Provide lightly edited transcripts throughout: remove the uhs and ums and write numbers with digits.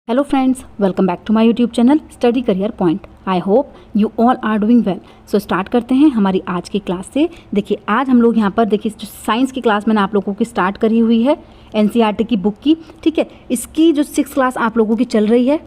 Hello friends, welcome back to my YouTube channel Study Career Point. I hope you all are doing well. So start करते हैं हमारी आज की class से। देखिए आज हम लोग यहाँ पर देखिए जो साइंस की क्लास मैंने आप लोगों की स्टार्ट करी हुई है NCERT की बुक की, ठीक है। इसकी जो 6th क्लास आप लोगों की चल रही है,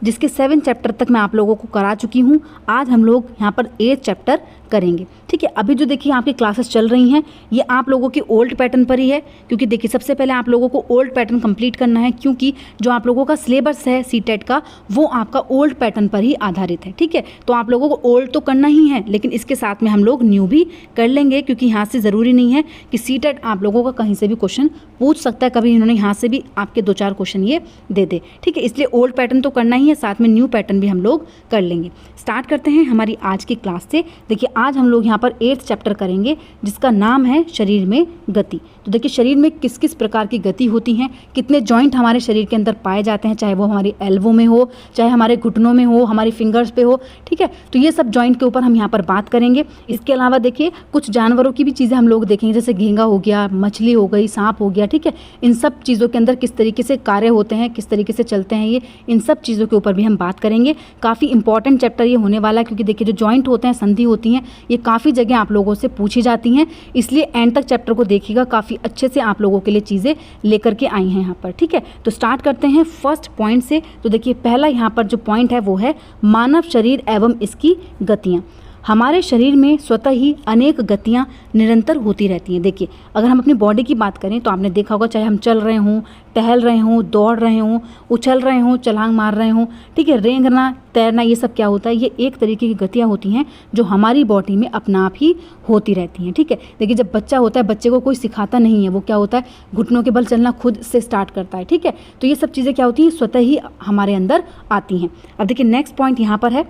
जिसके 7 चैप्टर तक मैं आप लोगों को करा चुकी हूँ। आज हम लोग यहाँ पर 8 चैप्टर करेंगे, ठीक है। अभी जो देखिए आपकी क्लासेस चल रही हैं ये आप लोगों की ओल्ड पैटर्न पर ही है, क्योंकि देखिए सबसे पहले आप लोगों को ओल्ड पैटर्न कंप्लीट करना है, क्योंकि जो आप लोगों का सिलेबस है सीटेट का वो आपका ओल्ड पैटर्न पर ही आधारित है, ठीक है। तो आप लोगों को ओल्ड तो करना ही है, लेकिन इसके साथ में हम लोग न्यू भी कर लेंगे, क्योंकि यहाँ से ज़रूरी नहीं है कि सीटेट आप लोगों का कहीं से भी क्वेश्चन पूछ सकता है, कभी इन्होंने यहाँ से भी आपके 2-4 क्वेश्चन ये दे दे, ठीक है। इसलिए ओल्ड पैटर्न तो करना ही है, साथ में न्यू पैटर्न भी हम लोग कर लेंगे। स्टार्ट करते हैं हमारी आज की क्लास से। देखिए आज हम लोग यहाँ पर 8th चैप्टर करेंगे, जिसका नाम है शरीर में गति। तो देखिए शरीर में किस किस प्रकार की गति होती हैं, कितने जॉइंट हमारे शरीर के अंदर पाए जाते हैं, चाहे वो हमारी एल्बो में हो, चाहे हमारे घुटनों में हो, हमारी फिंगर्स पे हो, ठीक है। तो ये सब जॉइंट के ऊपर हम यहाँ पर बात करेंगे। इसके अलावा देखिए कुछ जानवरों की भी चीज़ें हम लोग देखेंगे, जैसे घेंगा हो गया, मछली हो गई, सांप हो गया, ठीक है। इन सब चीज़ों के अंदर किस तरीके से कार्य होते हैं, किस तरीके से चलते हैं, ये इन सब चीज़ों के ऊपर भी हम बात करेंगे। काफ़ी इंपॉर्टेंट चैप्टर ये होने वाला है, क्योंकि देखिए जो जॉइंट होते हैं, संधि होती हैं, ये काफ़ी जगह आप लोगों से पूछी जाती हैं, इसलिए एंड तक चैप्टर को देखिएगा। काफ़ी अच्छे से आप लोगों के लिए चीज़ें लेकर के आई हैं यहाँ पर, ठीक है। तो स्टार्ट करते हैं फर्स्ट पॉइंट से। तो देखिए पहला यहाँ पर जो पॉइंट है वो है मानव शरीर एवं इसकी गतियाँ। हमारे शरीर में स्वतः ही अनेक गतियाँ निरंतर होती रहती हैं। देखिए अगर हम अपनी बॉडी की बात करें तो आपने देखा होगा, चाहे हम चल रहे हों, टहल रहे हों, दौड़ रहे हों, उछल रहे हों, छलांग मार रहे हों, ठीक है, रेंगना, तैरना, ये सब क्या होता है, ये एक तरीके की गतियाँ होती हैं जो हमारी बॉडी में अपना आप ही होती रहती हैं, ठीक है। देखिए जब बच्चा होता है, बच्चे को कोई सिखाता नहीं है, वो क्या होता है, घुटनों के बल चलना खुद से स्टार्ट करता है, ठीक है। तो ये सब चीज़ें क्या होती हैं, स्वतः ही हमारे अंदर आती हैं। अब देखिए नेक्स्ट पॉइंट यहाँ पर है,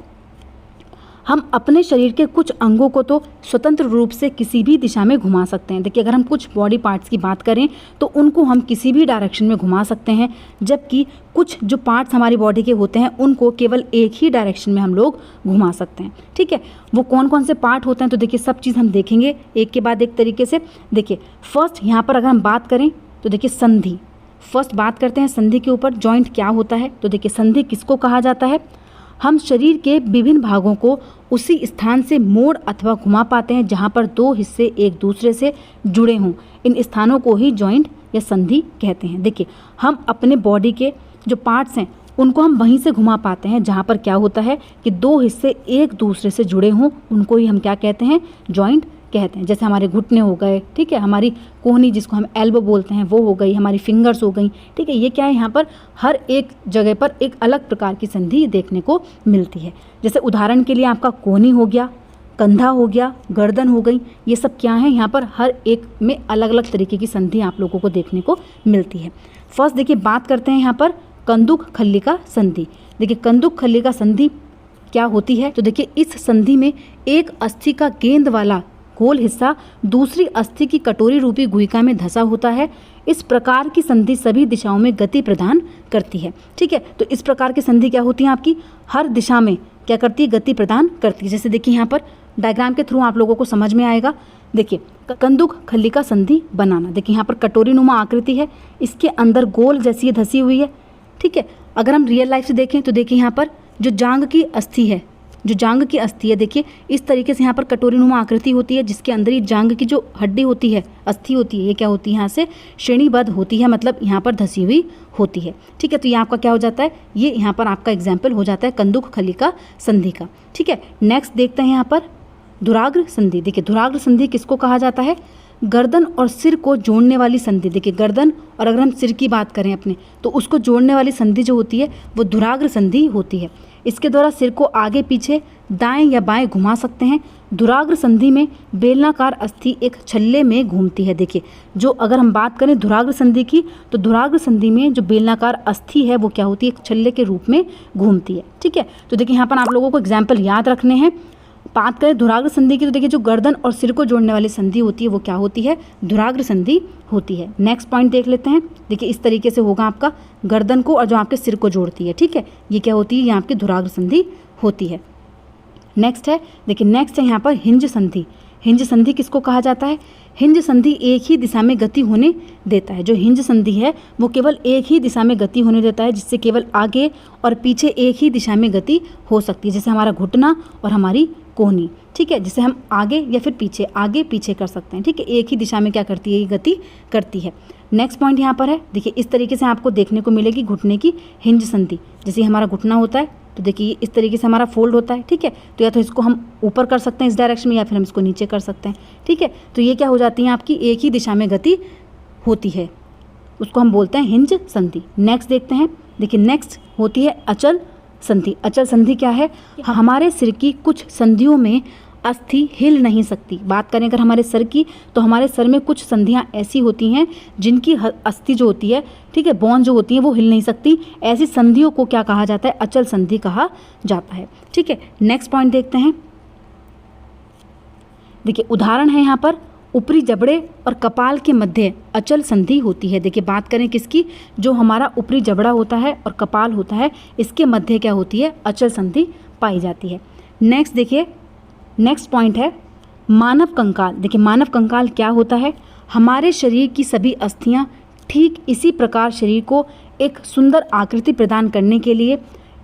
हम अपने शरीर के कुछ अंगों को तो स्वतंत्र रूप से किसी भी दिशा में घुमा सकते हैं। देखिए अगर हम कुछ बॉडी पार्ट्स की बात करें तो उनको हम किसी भी डायरेक्शन में घुमा सकते हैं, जबकि कुछ जो पार्ट्स हमारी बॉडी के होते हैं उनको केवल एक ही डायरेक्शन में हम लोग घुमा सकते हैं, ठीक है। वो कौन कौन से पार्ट होते हैं, तो देखिए सब चीज़ हम देखेंगे एक के बाद एक तरीके से। देखिए फर्स्ट यहाँ पर अगर हम बात करें तो देखिए संधि। फर्स्ट बात करते हैं संधि के ऊपर, जॉइंट क्या होता है। तो देखिए संधि किसको कहा जाता है, हम शरीर के विभिन्न भागों को उसी स्थान से मोड़ अथवा घुमा पाते हैं जहां पर दो हिस्से एक दूसरे से जुड़े हों। इन स्थानों को ही जॉइंट या संधि कहते हैं। देखिए हम अपने बॉडी के जो पार्ट्स हैं उनको हम वहीं से घुमा पाते हैं जहां पर क्या होता है कि दो हिस्से एक दूसरे से जुड़े हों, उनको ही हम क्या कहते हैं, जॉइंट कहते हैं। जैसे हमारे घुटने हो गए, ठीक है, हमारी कोहनी जिसको हम एल्बो बोलते हैं वो हो गई, हमारी फिंगर्स हो गई, ठीक है। ये क्या है, यहाँ पर हर एक जगह पर एक अलग प्रकार की संधि देखने को मिलती है। जैसे उदाहरण के लिए आपका कोहनी हो गया, कंधा हो गया, गर्दन हो गई, ये सब क्या है, यहाँ पर हर एक में अलग अलग तरीके की संधि आप लोगों को देखने को मिलती है। फर्स्ट देखिए बात करते हैं यहाँ पर कंदुक खल्लिका संधि। देखिए कंदुक खल्लिका संधि क्या होती है, तो देखिए इस संधि में एक अस्थि का गेंद वाला गोल हिस्सा दूसरी अस्थि की कटोरी रूपी गुहिका में धंसा होता है। इस प्रकार की संधि सभी दिशाओं में गति प्रदान करती है, ठीक है। तो इस प्रकार की संधि क्या होती है, आपकी हर दिशा में क्या करती है, गति प्रदान करती है। जैसे देखिए यहाँ पर डायग्राम के थ्रू आप लोगों को समझ में आएगा। देखिए कंदुक खल्लिका संधि बनाना, देखिए यहाँ पर कटोरी नुमा आकृति है, इसके अंदर गोल जैसी धंसी हुई है, ठीक है। अगर हम रियल लाइफ से देखें तो देखिए यहाँ पर जो जांग की अस्थि है, जो जांग की अस्थि है, देखिए इस तरीके से यहाँ पर कटोरी नुमा आकृति होती है, जिसके अंदर ही जांग की जो हड्डी होती है, अस्थि होती है, ये क्या होती है, यहाँ से श्रेणीबद्ध होती है, मतलब यहाँ पर धसी हुई होती है, ठीक है। तो ये आपका क्या हो जाता है, ये यहाँ पर आपका एग्जाम्पल हो जाता है कंदुक खल्लिका संधि का, ठीक है। नेक्स्ट देखते हैं यहाँ पर धुराग्र संधि। देखिए धुराग्र संधि किसको कहा जाता है, गर्दन और सिर को जोड़ने वाली संधि। देखिए गर्दन और अगर हम सिर की बात करें अपने, तो उसको जोड़ने वाली संधि जो होती है वो धुराग्र संधि होती है। इसके द्वारा सिर को आगे पीछे दाएं या बाएं घुमा सकते हैं। धुराग्र संधि में बेलनाकार अस्थि एक छल्ले में घूमती है। देखिए जो अगर हम बात करें धुराग्र संधि की, तो धुराग्र संधि में जो बेलनाकार अस्थि है वो क्या होती है, एक छल्ले के रूप में घूमती है, ठीक है। तो देखिए यहाँ पर आप लोगों को एग्जाम्पल याद रखने हैं। बात करें धुराग्र संधि की, तो देखिए जो गर्दन और सिर को जोड़ने वाली संधि होती है वो क्या होती है, धुराग्र संधि होती है। नेक्स्ट पॉइंट देख लेते हैं। देखिए इस तरीके से होगा आपका गर्दन को और जो आपके सिर को जोड़ती है, ठीक है, ये क्या होती है, ये आपकी धुराग्र संधि होती है। नेक्स्ट है, देखिए नेक्स्ट है यहाँ पर हिंज संधि। हिंज संधि किसको कहा जाता है, हिंज संधि एक ही दिशा में गति होने देता है। जो हिंज संधि है वो केवल एक ही दिशा में गति होने देता है, जिससे केवल आगे और पीछे एक ही दिशा में गति हो सकती है, जैसे हमारा घुटना और हमारी कोहनी, ठीक है, जिसे हम आगे या फिर पीछे आगे पीछे कर सकते हैं, ठीक है, एक ही दिशा में क्या करती है, ये गति करती है। नेक्स्ट पॉइंट यहाँ पर है, देखिए इस तरीके से आपको देखने को मिलेगी घुटने की हिंज संधि। जैसे हमारा घुटना होता है तो देखिए इस तरीके से हमारा फोल्ड होता है, ठीक है, तो या तो इसको हम ऊपर कर सकते हैं इस डायरेक्शन में, या फिर हम इसको नीचे कर सकते हैं, ठीक है। तो ये क्या हो जाती है, आपकी एक ही दिशा में गति होती है, उसको हम बोलते हैं हिंज संधि। नेक्स्ट देखते हैं, देखिए नेक्स्ट होती है अचल संधि। अचल संधि क्या है, हमारे सिर की कुछ संधियों में अस्थि हिल नहीं सकती। बात करें अगर हमारे सर की, तो हमारे सर में कुछ संधियां ऐसी होती हैं जिनकी अस्थि जो होती है, ठीक है, बोन जो होती है वो हिल नहीं सकती। ऐसी संधियों को क्या कहा जाता है, अचल संधि कहा जाता है, ठीक है। नेक्स्ट पॉइंट देखते हैं, देखिए उदाहरण है यहाँ पर, ऊपरी जबड़े और कपाल के मध्य अचल संधि होती है। देखिए बात करें किसकी, जो हमारा ऊपरी जबड़ा होता है और कपाल होता है, इसके मध्य क्या होती है, अचल संधि पाई जाती है। नेक्स्ट देखिए, नेक्स्ट पॉइंट है मानव कंकाल। देखिए मानव कंकाल क्या होता है, हमारे शरीर की सभी अस्थियां ठीक इसी प्रकार शरीर को एक सुंदर आकृति प्रदान करने के लिए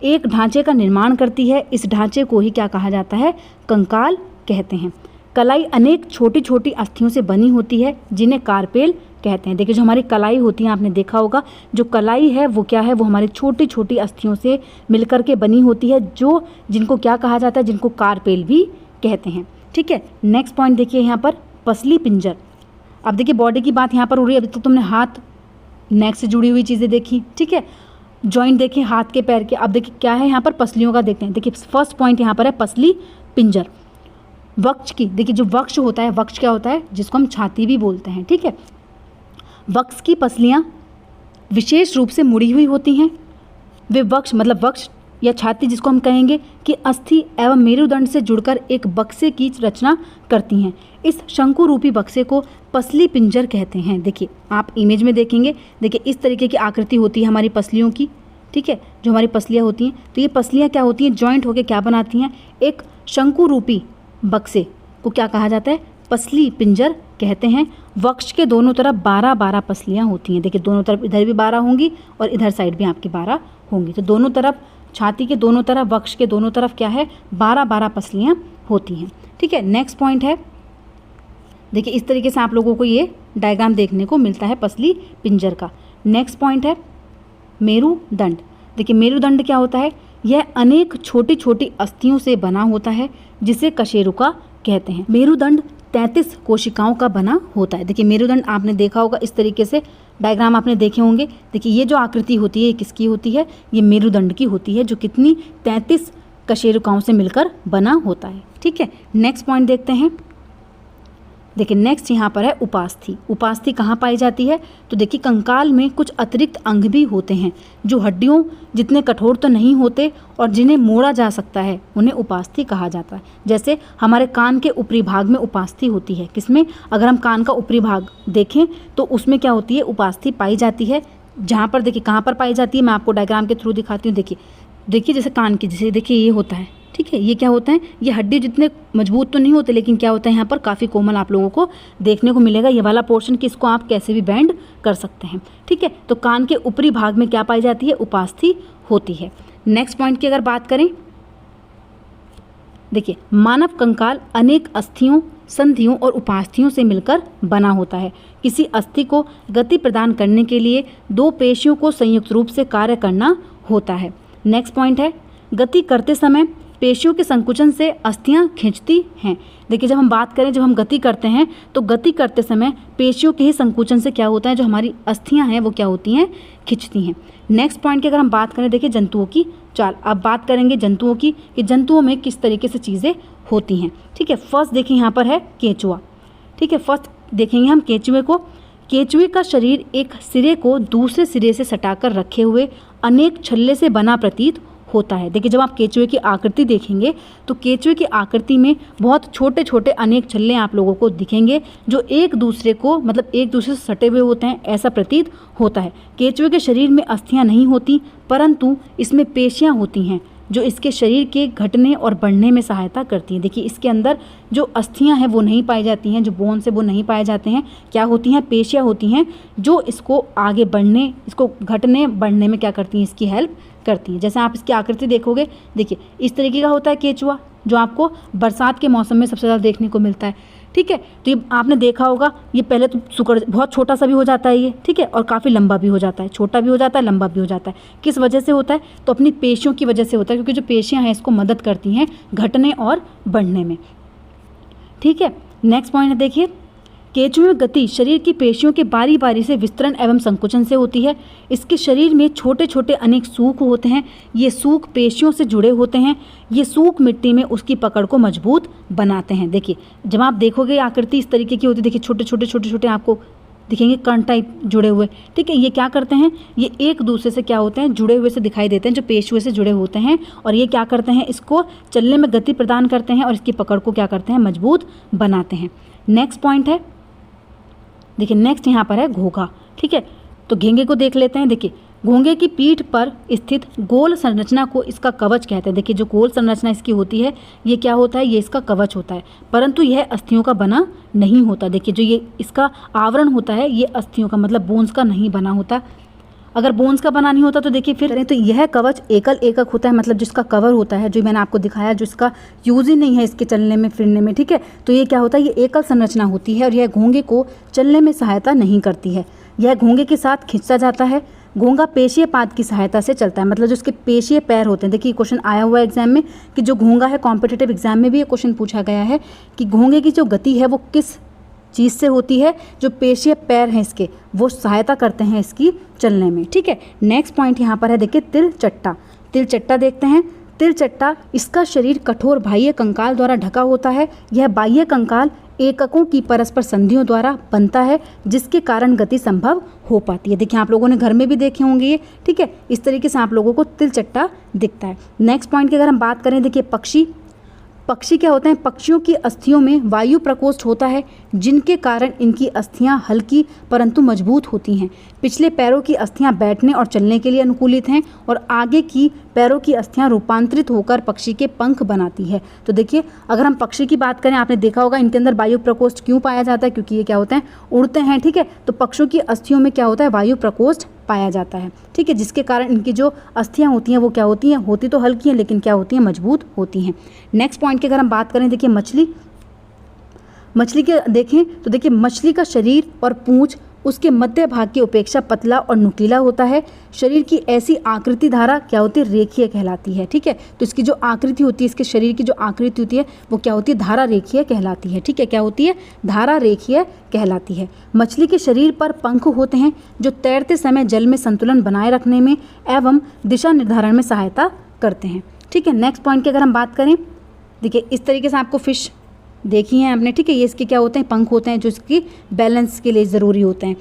एक ढांचे का निर्माण करती है। इस ढांचे को ही क्या कहा जाता है, कंकाल कहते हैं। कलाई अनेक छोटी छोटी अस्थियों से बनी होती है जिन्हें कार्पेल कहते हैं। देखिए जो हमारी कलाई होती है, आपने देखा होगा, जो कलाई है वो क्या है, वो हमारी छोटी छोटी अस्थियों से मिलकर के बनी होती है, जो जिनको क्या कहा जाता है, जिनको कार्पेल भी कहते हैं, ठीक है। नेक्स्ट पॉइंट देखिए यहाँ पर पसली पिंजर। अब देखिए बॉडी की बात यहाँ पर हो रही है, अभी तो तुमने हाथ नेक से जुड़ी हुई चीज़ें देखी, ठीक है, जॉइंट देखे हाथ के पैर के। अब देखिए क्या है यहाँ पर, पसलियों का देखते हैं। देखिए फर्स्ट पॉइंट यहाँ पर है पसली पिंजर। वक्ष की, देखिए जो वक्ष होता है, वक्ष क्या होता है, जिसको हम छाती भी बोलते हैं, ठीक है। वक्ष की पसलियाँ विशेष रूप से मुड़ी हुई होती हैं। वे वक्ष मतलब वक्ष या छाती जिसको हम कहेंगे कि अस्थि एवं मेरुदंड से जुड़कर एक बक्से की रचना करती हैं। इस शंकु रूपी बक्से को पसली पिंजर कहते हैं। देखिए आप इमेज में देखेंगे, देखिए इस तरीके की आकृति होती है हमारी पसलियों की, ठीक है, जो हमारी पसलियाँ होती हैं। तो ये पसलियाँ क्या होती हैं, जॉइंट होकर क्या बनाती हैं, एक शंकु रूपी बक्से को क्या कहा जाता है, पसली पिंजर कहते हैं। वक्ष के दोनों तरफ 12-12 पसलियाँ होती हैं। देखिए दोनों तरफ, इधर भी 12 होंगी और इधर साइड भी आपकी 12 होंगी। तो दोनों तरफ, छाती के दोनों तरफ, वक्ष के दोनों तरफ क्या है, 12-12 पसलियाँ होती हैं, ठीक है। नेक्स्ट पॉइंट है, देखिए इस तरीके से आप लोगों को ये डायग्राम देखने को मिलता है पसली पिंजर का। नेक्स्ट पॉइंट है मेरुदंड। देखिए मेरुदंड क्या होता है, यह अनेक छोटी छोटी अस्थियों से बना होता है जिसे कशेरुका कहते हैं। मेरुदंड 33 कोशिकाओं का बना होता है। देखिए मेरुदंड आपने देखा होगा, इस तरीके से डायग्राम आपने देखे होंगे। देखिए ये जो आकृति होती है ये किसकी होती है, ये मेरुदंड की होती है, जो कितनी 33 कशेरुकाओं से मिलकर बना होता है, ठीक है। नेक्स्ट पॉइंट देखते हैं, देखिए नेक्स्ट यहाँ पर है उपास्थि। उपास्थि कहाँ पाई जाती है, तो देखिए कंकाल में कुछ अतिरिक्त अंग भी होते हैं जो हड्डियों जितने कठोर तो नहीं होते और जिन्हें मोड़ा जा सकता है, उन्हें उपास्थि कहा जाता है। जैसे हमारे कान के ऊपरी भाग में उपास्थि होती है। किसमें, अगर हम कान का ऊपरी भाग देखें तो उसमें क्या होती है, उपास्थि पाई जाती है। जहाँ पर देखिए कहाँ पर पाई जाती है, मैं आपको डायग्राम के थ्रू दिखाती हूँ। देखिए जैसे कान की, जैसे देखिए ये होता है, ठीक है, ये क्या होता है, ये हड्डी जितने मजबूत तो नहीं होते, लेकिन क्या होता है यहाँ पर काफ़ी कोमल आप लोगों को देखने को मिलेगा। ये वाला पोर्शन कि इसको आप कैसे भी बेंड कर सकते हैं, ठीक है। तो कान के ऊपरी भाग में क्या पाई जाती है, उपास्थि होती है। नेक्स्ट पॉइंट की अगर बात करें, देखिए मानव कंकाल अनेक अस्थियों, संधियों और उपास्थियों से मिलकर बना होता है। किसी अस्थि को गति प्रदान करने के लिए 2 पेशियों को संयुक्त रूप से कार्य करना होता है। नेक्स्ट पॉइंट है, गति करते समय पेशियों के संकुचन से अस्थियां खींचती हैं। देखिए जब हम बात करें, जब हम गति करते हैं तो गति करते समय पेशियों के ही संकुचन से क्या होता है, जो हमारी अस्थियां हैं वो क्या होती हैं, खिंचती हैं। नेक्स्ट पॉइंट की अगर हम बात करें, देखिए जंतुओं की चाल। अब बात करेंगे जंतुओं की कि जंतुओं में किस तरीके से चीज़ें होती हैं, ठीक है। फर्स्ट देखिए यहाँ पर है केंचुआ, ठीक है। फर्स्ट देखेंगे हम केंचुए को। केंचुए का शरीर एक सिरे को दूसरे सिरे से सटाकर रखे हुए अनेक छल्ले से बना प्रतीत होता है। देखिए जब आप केंचुए की आकृति देखेंगे तो केंचुए की आकृति में बहुत छोटे छोटे अनेक छल्ले आप लोगों को दिखेंगे, जो एक दूसरे को मतलब एक दूसरे से सटे हुए होते हैं, ऐसा प्रतीत होता है। केंचुए के शरीर में अस्थियां नहीं होती, परंतु इसमें पेशियां होती हैं जो इसके शरीर के घटने और बढ़ने में सहायता करती हैं। देखिए इसके अंदर जो अस्थियां हैं वो नहीं पाई जाती हैं, जो बोन्स है वो नहीं पाए जाते हैं। क्या होती हैं? पेशियां होती हैं जो इसको आगे बढ़ने, इसको घटने बढ़ने में क्या करती हैं? इसकी हेल्प करती हैं। जैसे आप इसकी आकृति देखोगे, देखिए इस तरीके का होता है केचुआ, जो आपको बरसात के मौसम में सबसे ज़्यादा देखने को मिलता है। ठीक है, तो ये आपने देखा होगा, ये पहले तो सुकड़ बहुत छोटा सा भी हो जाता है ये, ठीक है, और काफ़ी लंबा भी हो जाता है, छोटा भी हो जाता है, लंबा भी हो जाता है। किस वजह से होता है? तो अपनी पेशियों की वजह से होता है, क्योंकि जो पेशियां हैं इसको मदद करती हैं घटने और बढ़ने में। ठीक है, नेक्स्ट पॉइंट देखिए, केंचुए में गति शरीर की पेशियों के बारी बारी से विस्तरण एवं संकुचन से होती है। इसके शरीर में छोटे छोटे अनेक सूख होते हैं। ये सूख पेशियों से जुड़े होते हैं। ये सूख मिट्टी में उसकी पकड़ को मजबूत बनाते हैं। देखिए जब आप देखोगे आकृति इस तरीके की होती है, देखिए छोटे छोटे आपको दिखेंगे कण टाइप जुड़े हुए। ठीक है, ये क्या करते हैं? ये एक दूसरे से क्या होते हैं? जुड़े हुए से दिखाई देते हैं, जो पेशियों से जुड़े होते हैं, और ये क्या करते हैं? इसको चलने में गति प्रदान करते हैं और इसकी पकड़ को क्या करते हैं? मजबूत बनाते हैं। नेक्स्ट पॉइंट है, देखिए नेक्स्ट यहाँ पर है घोंघा। ठीक है, तो घेंगे को देख लेते हैं। देखिए घोंघे की पीठ पर स्थित गोल संरचना को इसका कवच कहते हैं। देखिए जो गोल संरचना इसकी होती है, ये क्या होता है? ये इसका कवच होता है, परंतु यह अस्थियों का बना नहीं होता। देखिए जो ये इसका आवरण होता है, ये अस्थियों का मतलब बोन्स का नहीं बना होता। अगर बोन्स का बना नहीं होता तो देखिए फिर तो यह कवच एकल एकक होता है, मतलब जिसका कवर होता है, जो मैंने आपको दिखाया, जो इसका यूज ही नहीं है इसके चलने में फिरने में। ठीक है, तो ये क्या होता है? ये एकल संरचना होती है और यह घोंघे को चलने में सहायता नहीं करती है। यह घोंघे के साथ खींचा जाता है। घोंघा पेशीय पाद की सहायता से चलता है, मतलब जो उसके पेशीय पैर होते हैं। देखिए क्वेश्चन आया हुआ है एग्जाम में कि जो घोंघा है, कॉम्पिटिटिव एग्जाम में भी ये क्वेश्चन पूछा गया है कि घोंघे की जो गति है वो किस चीज़ से होती है? जो पेशीय पैर हैं इसके, वो सहायता करते हैं इसकी चलने में। ठीक है, नेक्स्ट पॉइंट यहाँ पर है, देखिए तिलचट्टा। तिलचट्टा देखते हैं। तिलचट्टा, इसका शरीर कठोर बाह्य कंकाल द्वारा ढका होता है। यह बाह्य कंकाल एककों की परस्पर संधियों द्वारा बनता है, जिसके कारण गति संभव हो पाती है। देखिए आप लोगों ने घर में भी देखे होंगे ये। ठीक है, इस तरीके से आप लोगों को तिलचट्टा दिखता है। नेक्स्ट पॉइंट की अगर हम बात करें, देखिए पक्षी। पक्षी क्या होते हैं? पक्षियों की अस्थियों में वायु प्रकोष्ठ होता है, जिनके कारण इनकी अस्थियां हल्की परंतु मजबूत होती हैं। पिछले पैरों की अस्थियां बैठने और चलने के लिए अनुकूलित हैं और आगे की पैरों की अस्थियां रूपांतरित होकर पक्षी के पंख बनाती है। तो देखिए अगर हम पक्षी की बात करें, आपने देखा होगा इनके अंदर वायु प्रकोष्ठ क्यों पाया जाता है? क्योंकि ये क्या होते हैं? उड़ते हैं। ठीक है, तो पक्षियों की अस्थियों में क्या होता है? वायु प्रकोष्ठ पाया जाता है। ठीक है, जिसके कारण इनकी जो अस्थियां होती हैं वो क्या होती हैं? होती तो हल्की हैं, लेकिन क्या होती हैं? मजबूत होती हैं। नेक्स्ट पॉइंट की अगर हम बात करें, देखिए मछली। मछली के देखें तो देखिए मछली का शरीर और पूंछ उसके मध्य भाग की अपेक्षा पतला और नुकीला होता है। शरीर की ऐसी आकृति धारा क्या होती है? रेखीय कहलाती है। ठीक है, तो इसकी जो आकृति होती है, इसके शरीर की जो आकृति होती है वो क्या होती है? धारा रेखीय कहलाती है। ठीक है, क्या होती है? धारा रेखीय कहलाती है। मछली के शरीर पर पंख होते हैं, जो तैरते समय जल में संतुलन बनाए रखने में एवं दिशा निर्धारण में सहायता करते हैं। ठीक है, नेक्स्ट पॉइंट की अगर हम बात करें, देखिए इस तरीके से आपको फिश देखी हैं आपने। ठीक है, ये इसके क्या होते हैं? पंख होते हैं, जो इसकी बैलेंस के लिए ज़रूरी होते हैं।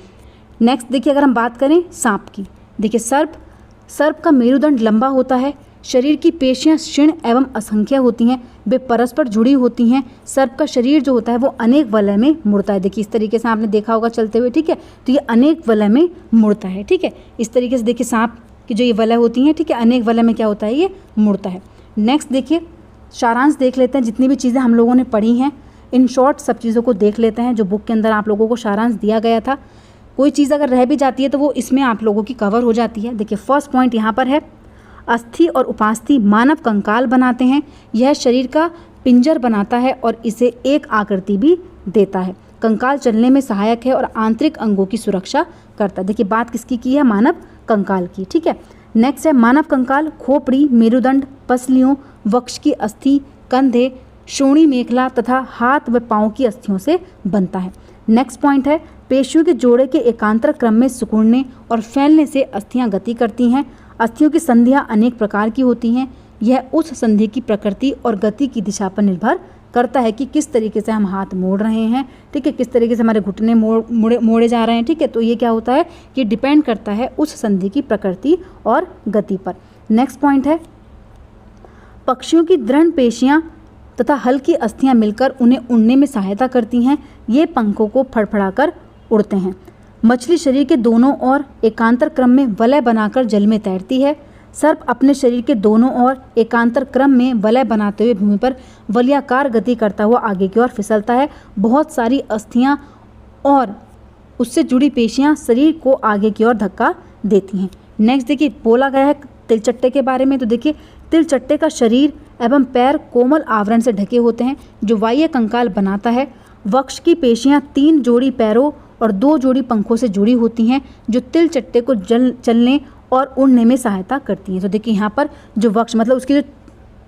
नेक्स्ट देखिए अगर हम बात करें सांप की, देखिए सर्प का मेरुदंड लंबा होता है। शरीर की पेशियां क्षीण एवं असंख्य होती हैं, वे परस्पर जुड़ी होती हैं। सर्प का शरीर जो होता है वो अनेक वलय में मुड़ता है। देखिए इस तरीके से आपने देखा होगा चलते हुए। ठीक है, तो ये अनेक वलय में मुड़ता है। ठीक है, इस तरीके से देखिए सांप की जो ये वलय होती हैं, ठीक है, अनेक वलय में क्या होता है? ये मुड़ता है। नेक्स्ट देखिए सारांश देख लेते हैं, जितनी भी चीज़ें हम लोगों ने पढ़ी हैं इन शॉर्ट सब चीज़ों को देख लेते हैं, जो बुक के अंदर आप लोगों को सारांश दिया गया था। कोई चीज़ अगर रह भी जाती है तो वो इसमें आप लोगों की कवर हो जाती है। देखिए फर्स्ट पॉइंट यहाँ पर है, अस्थि और उपास्थि मानव कंकाल बनाते हैं। यह शरीर का पिंजर बनाता है और इसे एक आकृति भी देता है। कंकाल चलने में सहायक है और आंतरिक अंगों की सुरक्षा करता है। देखिए बात किसकी की है? मानव कंकाल की। ठीक है, नेक्स्ट है मानव कंकाल खोपड़ी, मेरुदंड, पसलियों, वक्ष की अस्थि, कंधे, श्रोणी मेखला तथा हाथ व पांव की अस्थियों से बनता है। नेक्स्ट पॉइंट है पेशियों के जोड़े के एकांतर क्रम में सिकुड़ने और फैलने से अस्थियां गति करती हैं। अस्थियों की संधियां अनेक प्रकार की होती हैं। यह उस संधि की प्रकृति और गति की दिशा पर निर्भर करता है कि किस तरीके से हम हाथ मोड़ रहे हैं। ठीक है, किस तरीके से हमारे घुटने मोड़े जा रहे हैं। ठीक है, तो ये क्या होता है? ये डिपेंड करता है उस संधि की प्रकृति और गति पर। नेक्स्ट पॉइंट है पक्षियों की दृढ़ पेशियां तथा हल्की अस्थियां मिलकर उन्हें उड़ने में सहायता करती हैं। ये पंखों को फड़फड़ाकर उड़ते हैं। मछली शरीर के दोनों ओर एकांतर क्रम में वलय बनाकर जल में तैरती है। सर्प अपने शरीर के दोनों ओर एकांतर क्रम में वलय बनाते हुए भूमि पर वलयाकार गति करता हुआ आगे की ओर फिसलता है। बहुत सारी अस्थियां और उससे जुड़ी पेशियां शरीर को आगे की ओर धक्का देती हैं। नेक्स्ट देखिए बोला गया है तिलचट्टे के बारे में। तो देखिए तिलचट्टे का शरीर एवं पैर कोमल आवरण से ढके होते हैं जो बाह्य कंकाल बनाता है। वक्ष की पेशियां 3 जोड़ी पैरों और 2 जोड़ी पंखों से जुड़ी होती हैं जो तिलचट्टे को चलने और उड़ने में सहायता करती हैं। तो देखिए यहाँ पर जो वक्ष मतलब उसकी जो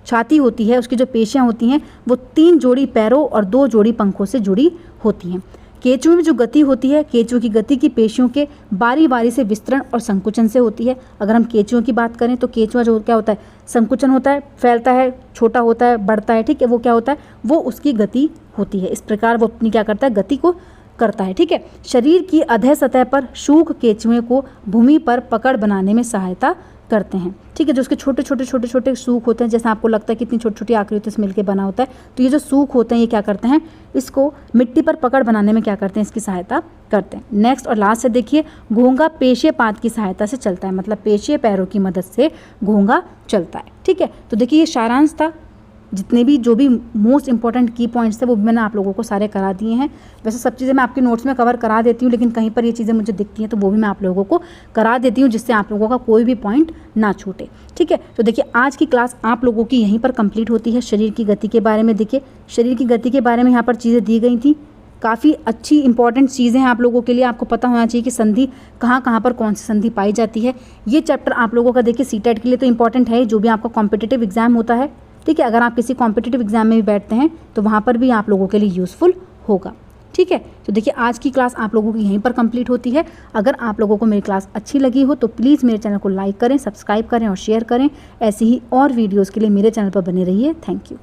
छाती होती है, उसकी जो पेशियां होती हैं वो 3 जोड़ी पैरों और 2 जोड़ी पंखों से जुड़ी होती हैं। केंचुए में जो गति होती है, केंचुए की गति की पेशियों के बारी बारी से विस्तरण और संकुचन से होती है। अगर हम केंचुओं की बात करें तो केंचुआ जो क्या होता है, संकुचन होता है, फैलता है, छोटा होता है, बढ़ता है, ठीक है, वो क्या होता है, वो उसकी गति होती है। इस प्रकार वो अपनी क्या करता है, गति को करता है, ठीक है। शरीर की अधः सतह पर सूख केंचुए को भूमि पर पकड़ बनाने में सहायता करते हैं, ठीक है। जो उसके छोटे छोटे सूख होते हैं, जैसे आपको लगता है कितनी छोटी छोटी आकृतियों से मिलकर बना होता है, तो ये जो सूख होते हैं ये क्या करते हैं, इसको मिट्टी पर पकड़ बनाने में क्या करते हैं, इसकी सहायता करते हैं। नेक्स्ट और लास्ट से देखिए घोंगा पेशीय पाद की सहायता से चलता है, मतलब पेशीय पैरों की मदद से घोंगा चलता है, ठीक है। तो देखिए ये सारांश था। जितने भी जो भी मोस्ट इंपॉर्टेंट की पॉइंट्स थे वो भी मैंने आप लोगों को सारे करा दिए हैं। वैसे सब चीज़ें मैं आपके नोट्स में कवर करा देती हूँ, लेकिन कहीं पर ये चीज़ें मुझे दिखती हैं तो वो भी मैं आप लोगों को करा देती हूँ, जिससे आप लोगों का कोई भी पॉइंट ना छूटे, ठीक है। तो देखिए आज की क्लास आप लोगों की यहीं पर कंप्लीट होती है। शरीर की गति के बारे में देखिए, शरीर की गति के बारे में यहाँ पर चीज़ें दी गई थी, काफ़ी अच्छी इंपॉर्टेंट चीज़ें हैं आप लोगों के लिए। आपको पता होना चाहिए कि संधि कहाँ पर कौन सी संधि पाई जाती है। ये चैप्टर आप लोगों का देखिए सीटेट के लिए तो इंपॉर्टेंट है, जो भी आपका कॉम्पिटिटिव एग्जाम होता है, ठीक है। अगर आप किसी कॉम्पिटिटिव एग्जाम में भी बैठते हैं तो वहाँ पर भी आप लोगों के लिए यूज़फुल होगा, ठीक है। तो देखिए आज की क्लास आप लोगों की यहीं पर कंप्लीट होती है। अगर आप लोगों को मेरी क्लास अच्छी लगी हो तो प्लीज़ मेरे चैनल को लाइक करें, सब्सक्राइब करें और शेयर करें। ऐसी ही और वीडियोज़ के लिए मेरे चैनल पर बने रहिए। Thank you.